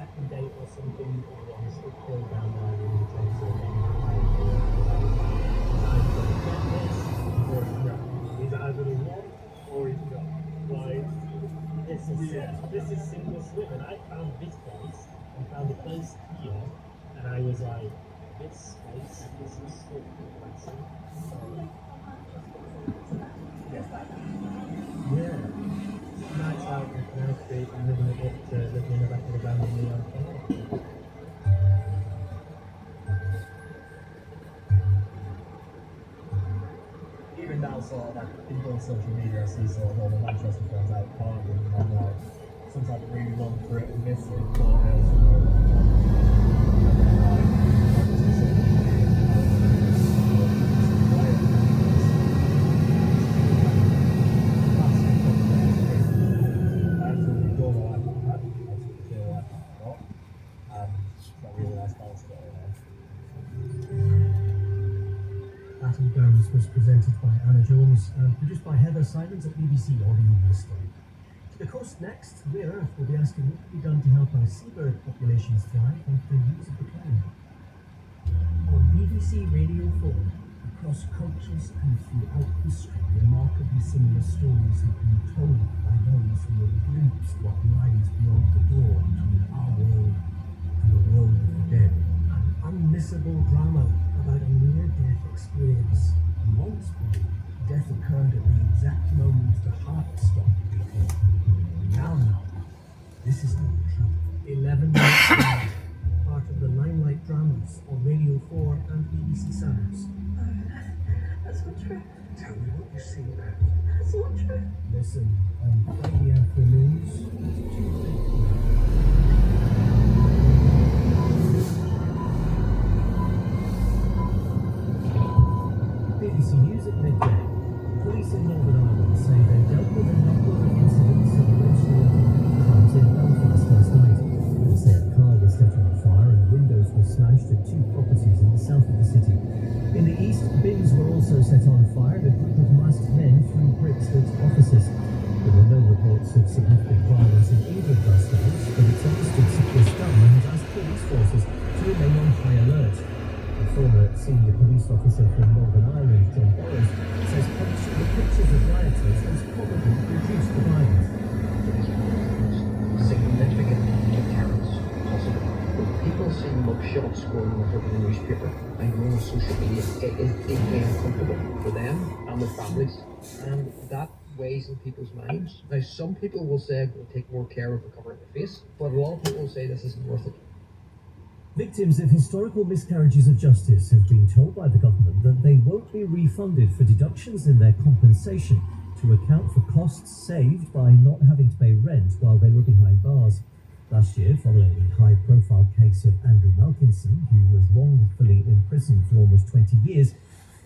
second date or something, or I'm still going down there in terms of I'm going to get this, or no. He's either the one or he's not. Like, this is seamless living. I found this place and found a place here, and I was like, this space, this is so depressing. Yeah. Nights out in Canal Street and living a bit, living in the back of the van in New York. Even now, sort of like people on social media, I see sort of all the Manchester fans out partying, and I'm like, sometimes I really long for it and miss it, but I also know Battle Grounds was presented by Anna Jones and produced by Heather Simons at BBC Audio Bristol. To the coast next, Rare Earth will be asking what can be done to help our seabird populations thrive after years of decline. On BBC Radio 4, across cultures and throughout history, remarkably similar stories have been told by those who have glimpsed what lies beyond the door between our world and the world of the dead. An unmissable drama about a near-death experience. Once believed, death occurred at the exact moment the heart stopped beating. Now, this is not true. 11 minutes later, part of the Limelight dramas on Radio 4 and BBC Sounds. That's not true. Tell me what you see there. That's not true. Listen on Friday afternoons. BBC News at midday. Police in Northern Ireland say they dealt with a number of incidents of race-related crimes in Belfast last night. They say a car was set on fire and windows were smashed at two properties in the south of the city. In the east, bins were also set on fire and a group of masked men threw bricks at offices. There were no reports of significant violence in England last night, but its understood Keir Starmer has asked police forces to remain on high alert. A former senior police officer from Northern Ireland, John Borrows, says publishing the pictures of rioters has probably reduced the violence. Significant deterrence possible. When people see mugshots going on the front of the newspaper and going on social media, it is deeply uncomfortable for them and their families. And that weighs in people's minds. Now, some people will say, we'll take more care of covering their face, but a lot of people will say this isn't worth it. Victims of historical miscarriages of justice have been told by the government that they won't be refunded for deductions in their compensation to account for costs saved by not having to pay rent while they were behind bars. Last year, following the high-profile case of Andrew Malkinson, who was wrongfully imprisoned for almost 20 years,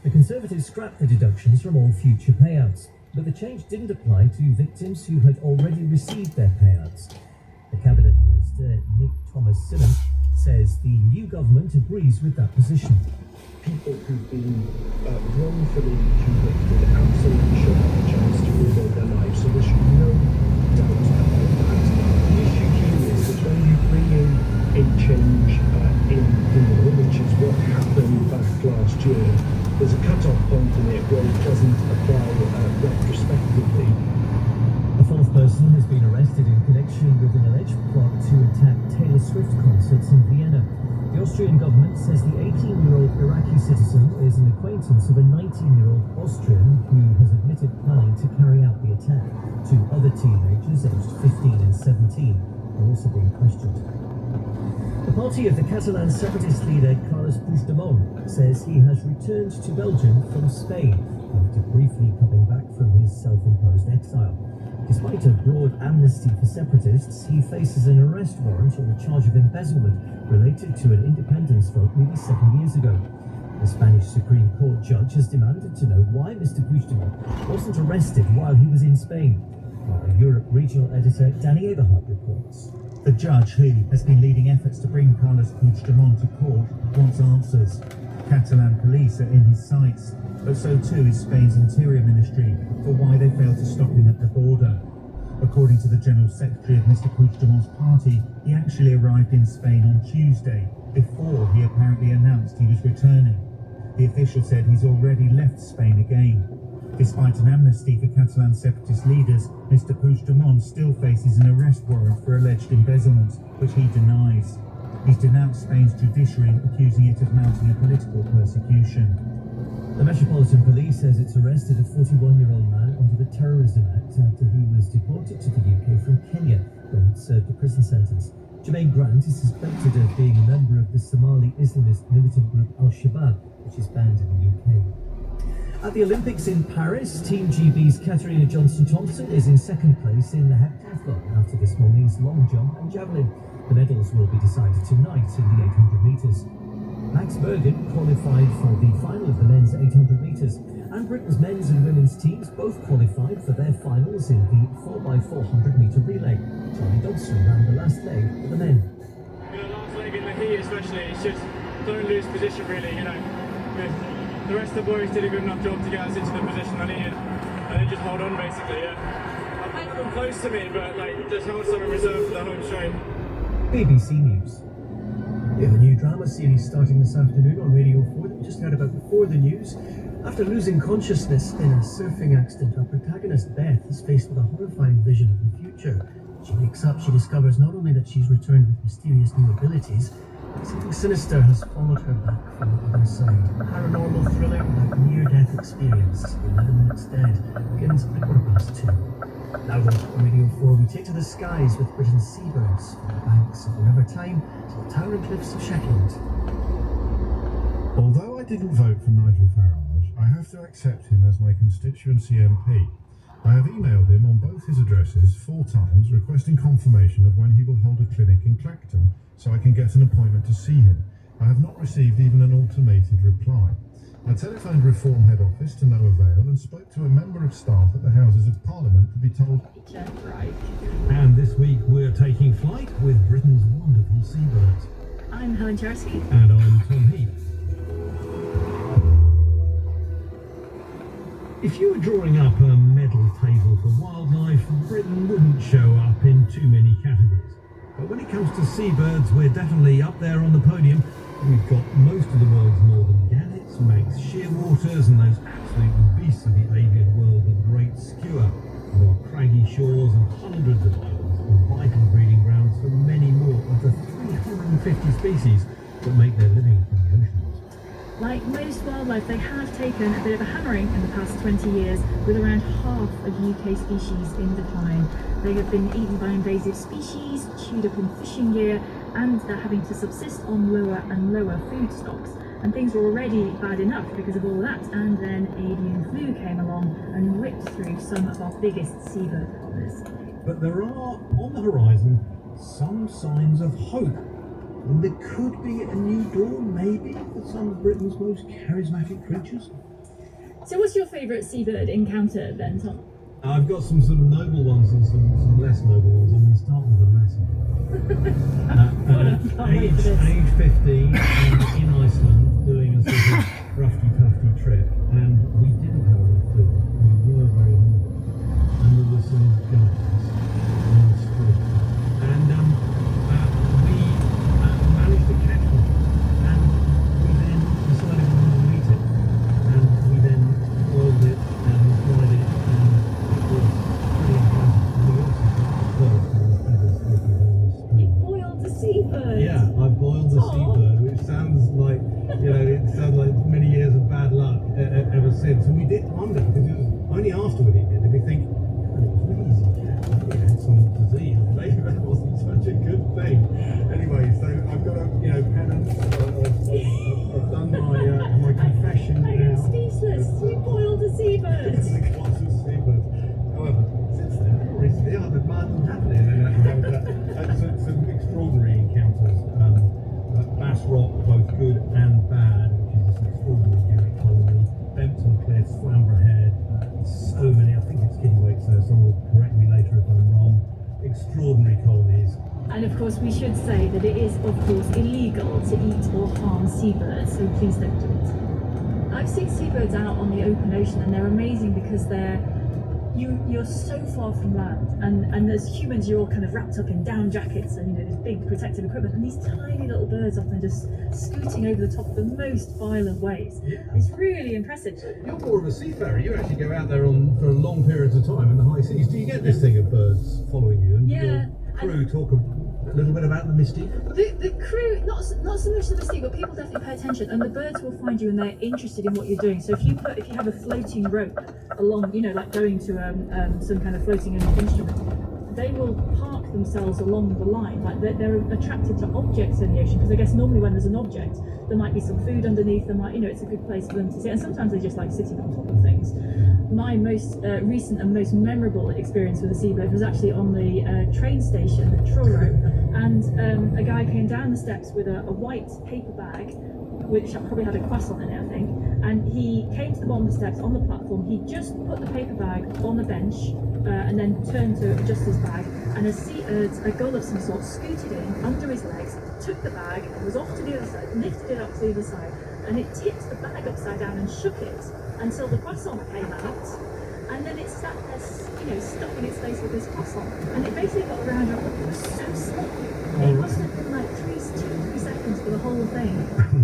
the Conservatives scrapped the deductions from all future payouts. But the change didn't apply to victims who had already received their payouts. The Cabinet Minister, Nick Thomas-Symonds, says the new government agrees with that position. People who've been wrongfully convicted absolutely should have a chance to rebuild their lives, so there should be no doubt about that. The issue here is that when you bring in a change in the law, which is what happened back last year, there's a cut-off point in it where it doesn't apply retrospectively. A fourth person has been arrested in connection with an alleged plot to attack Taylor Swift concerts in Vienna. The Austrian government says the 18-year-old Iraqi citizen is an acquaintance of a 19-year-old Austrian who has admitted planning to carry out the attack. Two other teenagers, aged 15 and 17, are also being questioned. The party of the Catalan separatist leader Carles Puigdemont says he has returned to Belgium from Spain after briefly coming back from his self-imposed exile. Despite a broad amnesty for separatists, he faces an arrest warrant on the charge of embezzlement related to an independence vote nearly 7 years ago. The Spanish Supreme Court judge has demanded to know why Mr. Puigdemont wasn't arrested while he was in Spain. Our Europe regional editor Danny Eberhardt reports. The judge, who has been leading efforts to bring Carles Puigdemont to court, wants answers. Catalan police are in his sights, but so too is Spain's Interior Ministry for why they failed to stop him at the border. According to the General Secretary of Mr. Puigdemont's party, he actually arrived in Spain on Tuesday, before he apparently announced he was returning. The official said he's already left Spain again. Despite an amnesty for Catalan separatist leaders, Mr. Puigdemont still faces an arrest warrant for alleged embezzlement, which he denies. He's denounced Spain's judiciary, accusing it of mounting a political persecution. The Metropolitan Police says it's arrested a 41-year-old man under the Terrorism Act after he was deported to the UK from Kenya, where he'd served a prison sentence. Jermaine Grant is suspected of being a member of the Somali Islamist militant group Al-Shabaab, which is banned in the UK. At the Olympics in Paris, Team GB's Katarina Johnson-Thompson is in second place in the heptathlon after this morning's long jump and javelin. The medals will be decided tonight in the 800 metres. Max Bergen qualified for the final of the men's 800 metres, and Britain's men's and women's teams both qualified for their finals in the 4x400 metre relay. Charlie Dodson ran the last leg for the men. Last leg in the heat especially, it's just don't lose position really, The rest of the boys did a good enough job to get us into the position I needed, and then just hold on basically, I've had them close to me, but just hold some in reserve for the home straight. BBC News. We have a new drama series starting this afternoon on Radio 4 that we just heard about before the news. After losing consciousness in a surfing accident, our protagonist Beth is faced with a horrifying vision of the future. She wakes up, she discovers not only that she's returned with mysterious new abilities, but something sinister has followed her back from the other side. Paranormal thriller like near-death experience. 11 Minutes Dead begins at 2:15. Now then, on Radio 4, we take to the skies with Britain's seabirds, from the banks of the River Tyne to the towering cliffs of Shetland. Although I didn't vote for Nigel Farage, I have to accept him as my constituency MP. I have emailed him on both his addresses 4 times requesting confirmation of when he will hold a clinic in Clacton so I can get an appointment to see him. I have not received even an automated reply. I telephoned Reform Head Office to no avail and spoke to a member of staff at the Houses of Parliament to be told. And this week we're taking flight with Britain's wonderful seabirds. I'm Helen Charity. And I'm Tom Heath. If you were drawing up a medal table for wildlife, Britain wouldn't show up in too many categories. But when it comes to seabirds, we're definitely up there on the podium. We've got most of the world's northern gannets, Manx shearwaters, and those absolute beasts of the avian world, the great skua, and our craggy shores and hundreds of islands, and vital breeding grounds for many more of the 350 species that make their living from the oceans. Like most wildlife, they have taken a bit of a hammering in the past 20 years, with around half of UK species in decline. They have been eaten by invasive species, chewed up in fishing gear, and they're having to subsist on lower and lower food stocks. And things were already bad enough because of all that, and then avian flu came along and ripped through some of our biggest seabird partners. But there are, on the horizon, some signs of hope. And there could be a new dawn, maybe, for some of Britain's most charismatic creatures. So what's your favourite seabird encounter then, Tom? I've got some sort of noble ones and some less noble ones. I'm going to start with the latter. Age 15 in Iceland, doing a sort of roughy-tufty trip, and we didn't have any food. We were very hungry, and there were some guys in the street, and we managed to catch one, and we then decided we wanted to eat it, and we then boiled it and fried it, and it was pretty impressive. And we also got birds and feathers floating down the street. Boiled the seabird! Yeah, I boiled the seabird, which sounds like, it sounds like many years of bad luck ever since. And we did wonder, because it was only afterward he did we think, "God, it was really easy to catch. Maybe it had some disease. Maybe that wasn't such a good thing." Anyway, so I've got a, penance. I've done my confession I now. am speechless! You boiled a seabird! It's a glass of seabird. However, since then, recently I've had mad and happening, and some extraordinary encounters. Bass Rock, both good and bad, which is this extraordinary garret colony. Bempton Cliffs, Flamborough Head, so many. I think it's Kittiwake, so someone will correct me later if I'm wrong. Extraordinary colonies. And of course we should say that it is of course illegal to eat or harm seabirds, so please don't do it. I've seen seabirds out on the open ocean and they're amazing because you're so far from land, and as humans you're all kind of wrapped up in down jackets and this big protective equipment, and these tiny little birds often just scooting over the top of the most violent waves. It's really impressive. You're more of a seafarer. You actually go out there for long periods of time in the high seas. Do you get this thing of birds following you? And your crew talk a little bit about the mystique? The crew, not so much the mystique, but people definitely pay attention, and the birds will find you and they're interested in what you're doing. So if you have a floating rope along, like going to some kind of floating instrument, they will park themselves along the line. Like they're attracted to objects in the ocean, because I guess normally when there's an object, there might be some food underneath. There might, it's a good place for them to sit, and sometimes they just like sitting on top of things. My most recent and most memorable experience with a seabird was actually on the train station at Truro, and a guy came down the steps with a white paper bag, which probably had a croissant in it, I think, and he came to the bottom of the steps on the platform. He just put the paper bag on the bench and then turned to adjust his bag, and a gull of some sort scooted in under his legs, took the bag and was off to the other side, lifted it up to the other side, and it tipped the bag upside down and shook it until the croissant came out, and then it sat there, stuck in its face with this croissant, and it basically got around. It was so slow. It must have been like 2 to 3 seconds for the whole thing.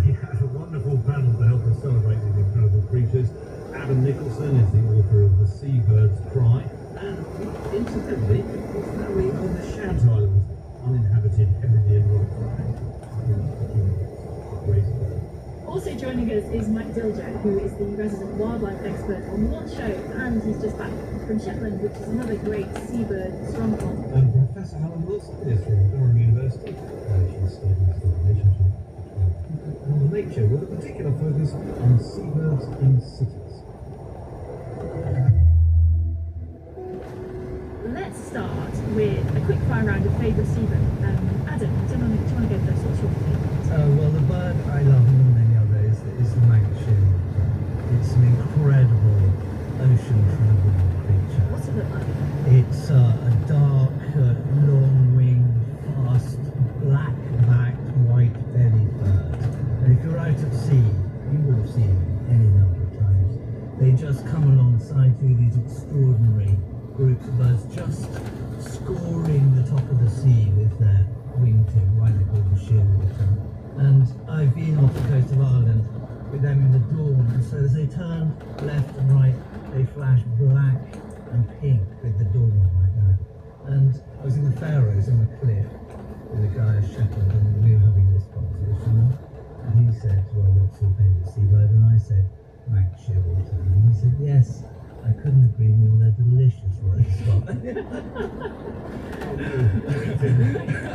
We have a wonderful panel to help us celebrate these incredible creatures. Adam Nicholson is the author of The Seabird's Cry, and incidentally, he's married on the Shout Islands, uninhabited Hebridean rock. Also joining us is Mike Dilger, who is the resident wildlife expert on One Show, and he's just back from Shetland, which is another great seabird stronghold. And Professor Helen Wilson is from Durham University. She studies the relationship between people and nature, with a particular focus on seabirds in cities. Let's start with a quick fire round of favourite seabird. Adam, do you want to go first? What's your favourite? Well, the bird I love more than any other is the magpie. It's an incredible ocean-travelling creature. What's it look like? It's a dark, long-winged, fast, black-backed, white-bellied bird. And if you're out at sea, you will have seen them any number of times. They just come alongside you, these extraordinary groups of birds, just scoring the top of the sea with their wingtip, right they call the shearwater. And I've been off the coast of Ireland with them in the dawn, and so as they turn left and right, they flash black and pink with the dawn like that. And I was in the Faroes on a cliff with a guy at Shetland, and we were having this conversation, and he said, well, what's your favourite seabird? And I said, Max Shearwater. And he said, yes, I couldn't agree more, they're delicious roast spot.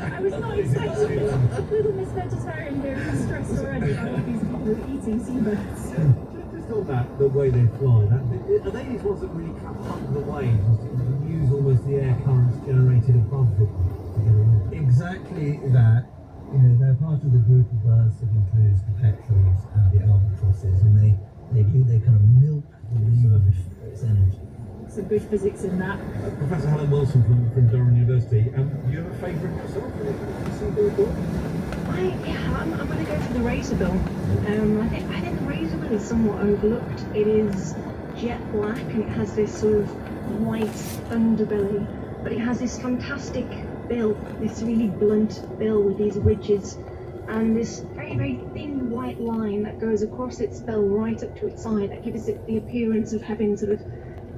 I was not expecting little Miss Vegetarian here who's stressed already by all these people eating seabirds. Just on that, the way they fly, are they these ones that really cut under the waves and use almost the air currents generated above them to get around? Exactly that. They're part of the group of birds that includes the petrels and the albatrosses, and they kind of milk the wind for its energy. Some good physics in that. Professor Helen Wilson from Durham University. Do you have a favourite yourself? I'm going to go for the razorbill. I think the razorbill is somewhat overlooked. It is jet black and it has this sort of white underbelly, but it has this fantastic bill, this really blunt bill with these ridges, and this very, very thin white line that goes across its bill right up to its side that gives it the appearance of having sort of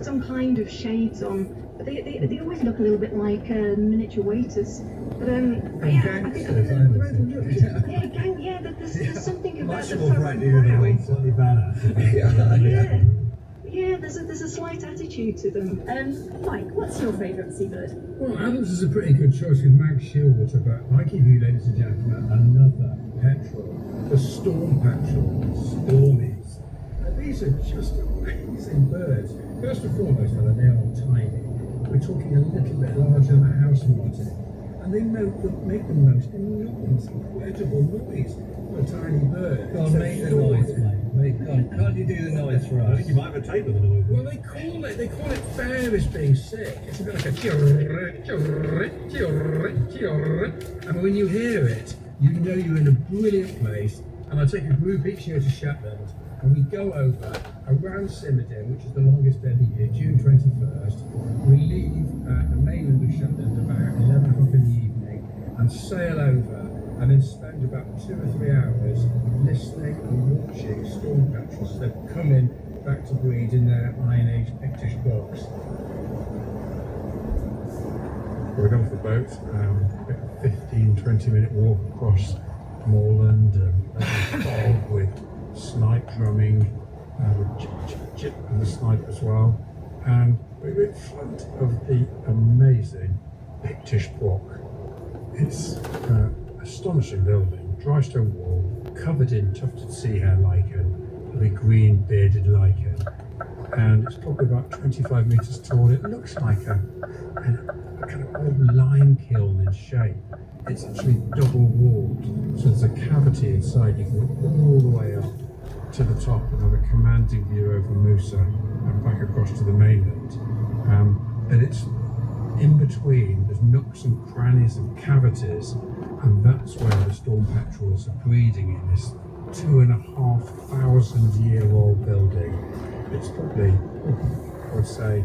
some kind of shades on. But they always look a little bit like miniature waiters. But yeah, I think there's something about the brown. Slightly badass. Yeah, there's a slight attitude to them. Mike, what's your favourite seabird? Well, Adams is a pretty good choice with Max Shearwater, but I give you, ladies and gentlemen, another petrel, the storm petrel, Stormies. Now, these are just amazing birds. First and foremost, they are tiny. We're talking a little bit larger than a house martin, and they make the most enormous, incredible noise for a tiny bird. God, make the noise, mate. Can't you do the noise for us? I think you might have a tape of the noise. Well, they call it fair as being sick. It's a bit like a chirrit, chirrit, chirrit, chirrit. And when you hear it, you know you're in a brilliant place. And I take a group each year to Shetland, and we go over around Simerdin, which is the longest day of the year, June 21st. We leave the mainland of Shetland about 11 o'clock in the evening and sail over, and then spend about 2 or 3 hours listening and watching storm petrels as they come in back to breed in their Iron Age Pictish bogs. We got off the boat, a 15-20 minute walk across moorland, bog with snipe drumming, with chip and the snipe as well, and we were in front of the amazing Pictish Broch. It's an astonishing building, dry stone wall, covered in tufted sea hare lichen, with a green bearded lichen, and it's probably about 25 metres tall. It looks like a kind of old lime kiln in shape. It's actually double walled, so there's a cavity inside. You can go all the way up to the top and have a commanding view over Musa and back across to the mainland. And it's in between, there's nooks and crannies and cavities, and that's where the storm petrels are breeding in this 2,500-year-old building. It's probably, I would say,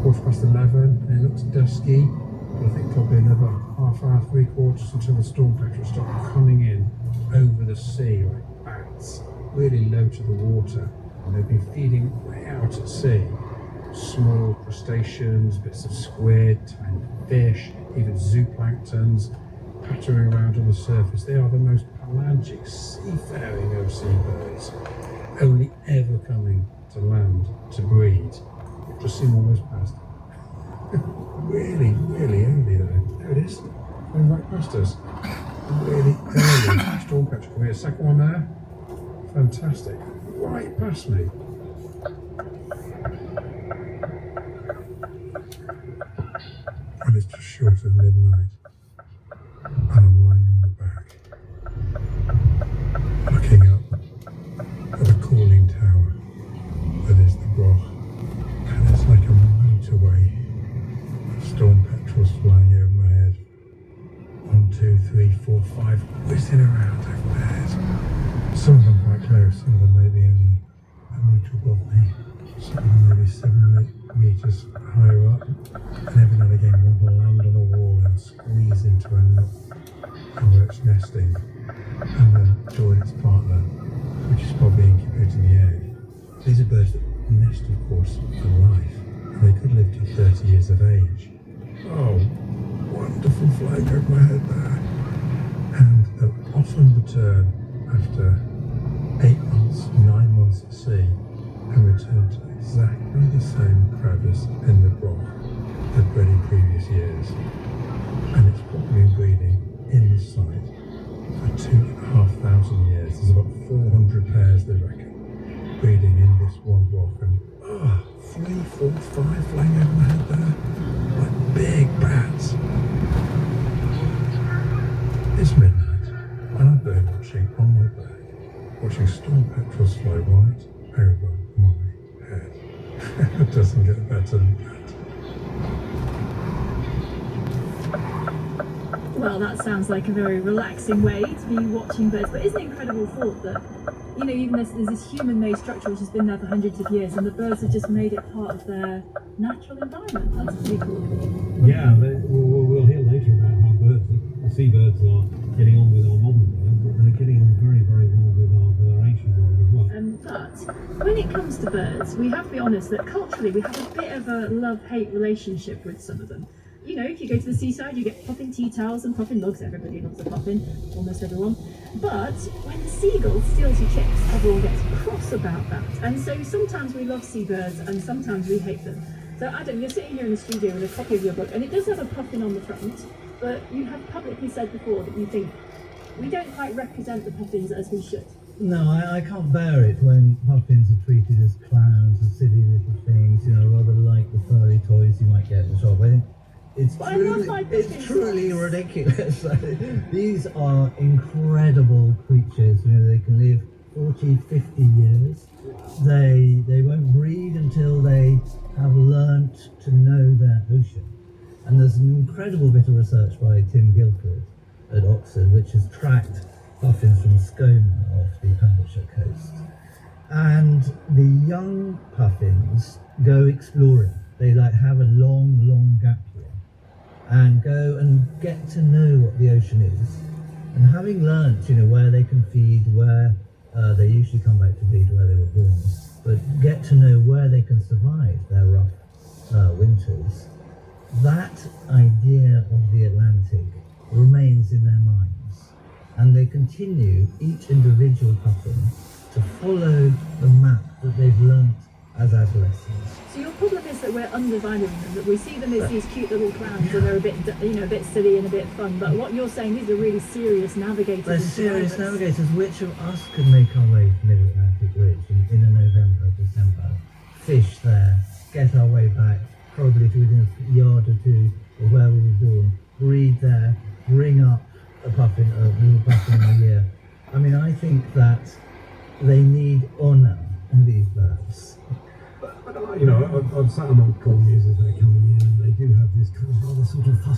11:15, and it looks dusky, but I think probably another half hour, 3/4 until the storm petrels start coming in over the sea like bats, really low to the water, and they've been feeding way out at sea. Small crustaceans, bits of squid, tiny fish, even zooplanktons pattering around on the surface. They are the most pelagic, seafaring of seabirds, only ever coming to land to breed. Just seen one of those past. Really, really early though. There it is, going right past us. Really early storm petrel. Can we get a second one there? Fantastic. Right past me. And it's just short of midnight. And I'm lying on the back, looking up at the cooling tower that is the Broch. And it's like a motorway of storm petrels flying over my head. 1, 2, 3, 4, 5, whizzing around over my head. Some of them quite close, some of them maybe only a metre above me, some of them maybe 7 or 8 metres higher up, and every now and again one will land on a wall and squeeze into a nook where it's nesting, and then join its partner, which is probably incubating the egg. These are birds that nest, of course, for life, and they could live to 30 years of age. Oh, wonderful flying over my head there. And they'll often return after 8 months, 9 months at sea, and return to exactly the same crevice in the Broch they've bred in previous years. And it's probably been breeding in this site for 2,500 years. There's about 400 pairs, they reckon, breeding in this one Broch, and 3, 4, 5 flying over my head there, like big bats. It's midnight, and I'm bird watching on my back, watching storm petrels fly right over my head. It doesn't get better than that. Well, that sounds like a very relaxing way to be watching birds, but isn't it incredible thought that, you know, even there's this human-made structure which has been there for hundreds of years, and the birds have just made it part of their natural environment. That's pretty cool. Yeah, we'll hear later about how seabirds are getting on with our modern birds, but they're getting on very, very well with our ancient birds as well. But when it comes to birds, we have to be honest that culturally we have a bit of a love-hate relationship with some of them. You know, if you go to the seaside, you get poppin tea towels and poppin mugs. Everybody loves a poppin, almost everyone. But when the seagull steals your chicks, everyone gets cross about that. And so sometimes we love seabirds and sometimes we hate them. So Adam, you're sitting here in the studio with a copy of your book, and it does have a puffin on the front, but you have publicly said before that you think we don't quite represent the puffins as we should. No, I can't bear it when puffins are treated as clowns, as silly little things, you know, rather like the furry toys you might get at the shop. I think it's truly ridiculous. These are incredible creatures. You know, they can live 40, 50 years. They won't breed until they have learnt to know their ocean. And there's an incredible bit of research by Tim Guilford at Oxford, which has tracked puffins from Skoma off the Pembrokeshire coast. And the young puffins go exploring. They like have a long gap year and go and get to know what the ocean is. And having learnt, where they can feed, where they usually come back to feed where they were born, but get to know where they can survive their rough winters. That idea of the Atlantic remains in their minds, and they continue, each individual puffin, to follow the map that they've learnt as adolescents. So your problem is that we're undivided in them, that we see them as these cute little clowns and they're a bit silly and a bit fun, but what you're saying, these are really serious navigators. They're and serious survivors. navigators. Which of us could make our way to Mid-Atlantic Ridge in a November, December, fish there, get our way back, probably to within a yard or two of where we were born, breed there, bring up a little puffin a year. I mean, I think that they need honour in these birds. But I've sat among colonies as they're coming in, and they do have this kind of rather sort of